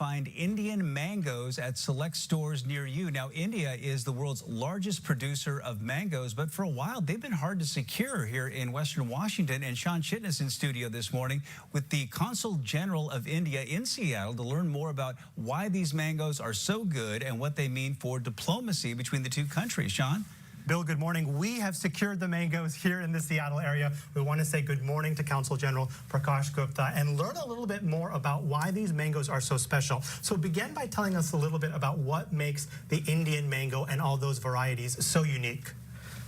find Indian mangoes at select stores near you. Now, India is the world's largest producer of mangoes, but for a while, they've been hard to secure here in Western Washington. And Sean Chitness in studio this morning with the Consul General of India in Seattle to learn more about why these mangoes are so good and what they mean for diplomacy between the two countries. Sean? Bill, good morning. We have secured the mangoes here in the Seattle area. We want to say good morning to Consul General Prakash Gupta and learn a little bit more about why these mangoes are so special. So begin by telling us a little bit about what makes the Indian mango and all those varieties so unique.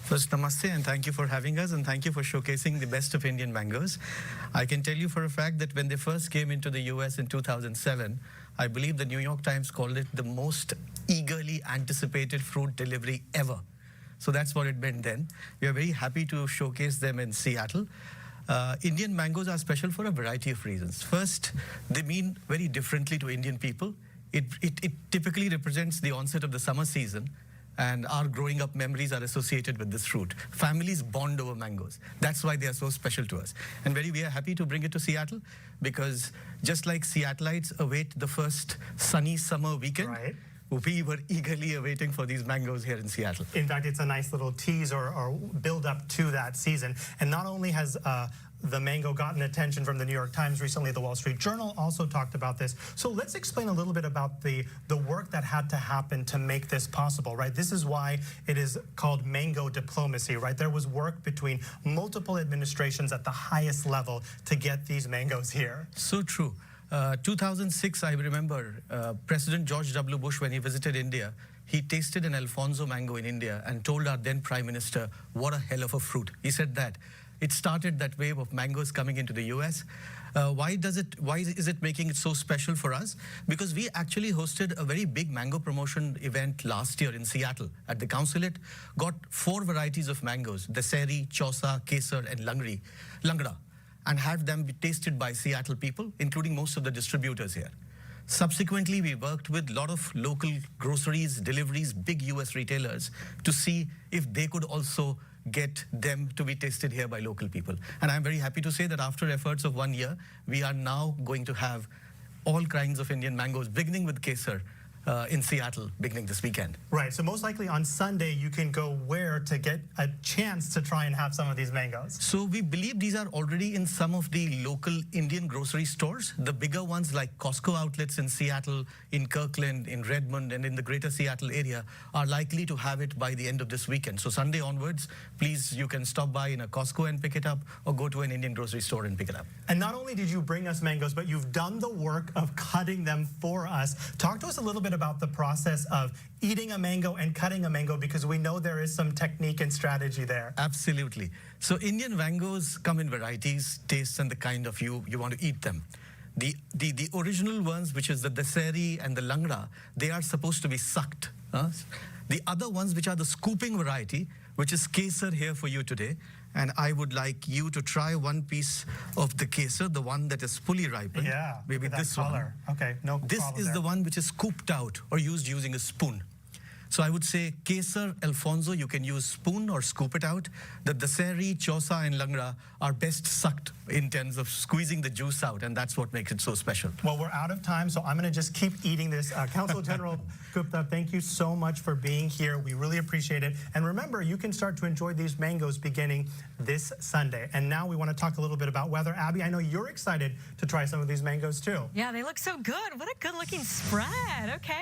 First, namaste, and thank you for having us, and thank you for showcasing the best of Indian mangoes. I can tell you for a fact that when they first came into the US in 2007, I believe the New York Times called it the most eagerly anticipated fruit delivery ever. So that's what it meant then. We are very happy to showcase them in Seattle. Indian mangoes are special for a variety of reasons. First, they mean very differently to Indian people. It typically represents the onset of the summer season, and our growing up memories are associated with this fruit. Families bond over mangoes. That's why they are so special to us. And we are happy to bring it to Seattle because just like Seattleites await the first sunny summer weekend, right, we were eagerly awaiting for these mangoes here in Seattle. In fact, it's a nice little tease or build up to that season. And not only has the mango gotten attention from the New York Times recently, the Wall Street Journal also talked about this. So let's explain a little bit about the work that had to happen to make this possible, right? This is why it is called mango diplomacy, right? There was work between multiple administrations at the highest level to get these mangoes here. So true. 2006, I remember President George W. Bush, when he visited India, he tasted an Alfonso mango in India and told our then Prime Minister, what a hell of a fruit. He said that. It started that wave of mangoes coming into the US. Why is it making it so special for us? Because we actually hosted a very big mango promotion event last year in Seattle at the consulate, got 4 varieties of mangoes, Daseri, Chausa, Kesar, and Langra, and had them be tasted by Seattle people, including most of the distributors here. Subsequently, we worked with a lot of local groceries, deliveries, big US retailers to see if they could also get them to be tasted here by local people. And I'm very happy to say that after efforts of 1 year, we are now going to have all kinds of Indian mangoes, beginning with Kesar, in Seattle beginning this weekend. Right, so most likely on Sunday you can go where to get a chance to try and have some of these mangoes? So we believe these are already in some of the local Indian grocery stores. The bigger ones like Costco outlets in Seattle, in Kirkland, in Redmond, and in the greater Seattle area are likely to have it by the end of this weekend. So Sunday onwards, please, you can stop by in a Costco and pick it up, or go to an Indian grocery store and pick it up. And not only did you bring us mangoes, but you've done the work of cutting them for us. Talk to us a little bit about the process of eating a mango and cutting a mango, because we know there is some technique and strategy there. Absolutely. So Indian mangoes come in varieties, tastes, and the kind of you want to eat them. The original ones, which is the Daseri and the Langra, they are supposed to be sucked. The other ones, which are the scooping variety, which is Kesar here for you today. And I would like you to try one piece of the Kesar, the one that is fully ripened. Yeah, maybe this color. One. Okay, no problem. This is the one which is scooped out or used using a spoon. So I would say Kesar, Alfonso, you can use spoon or scoop it out. The Daseri, Chausa, and Langra are best sucked in terms of squeezing the juice out, and that's what makes it so special. Well, we're out of time, so I'm going to just keep eating this. Consul General Gupta, thank you so much for being here. We really appreciate it. And remember, you can start to enjoy these mangoes beginning this Sunday. And now we want to talk a little bit about weather. Abby, I know you're excited to try some of these mangoes too. Yeah, they look so good. What a good looking spread. Okay.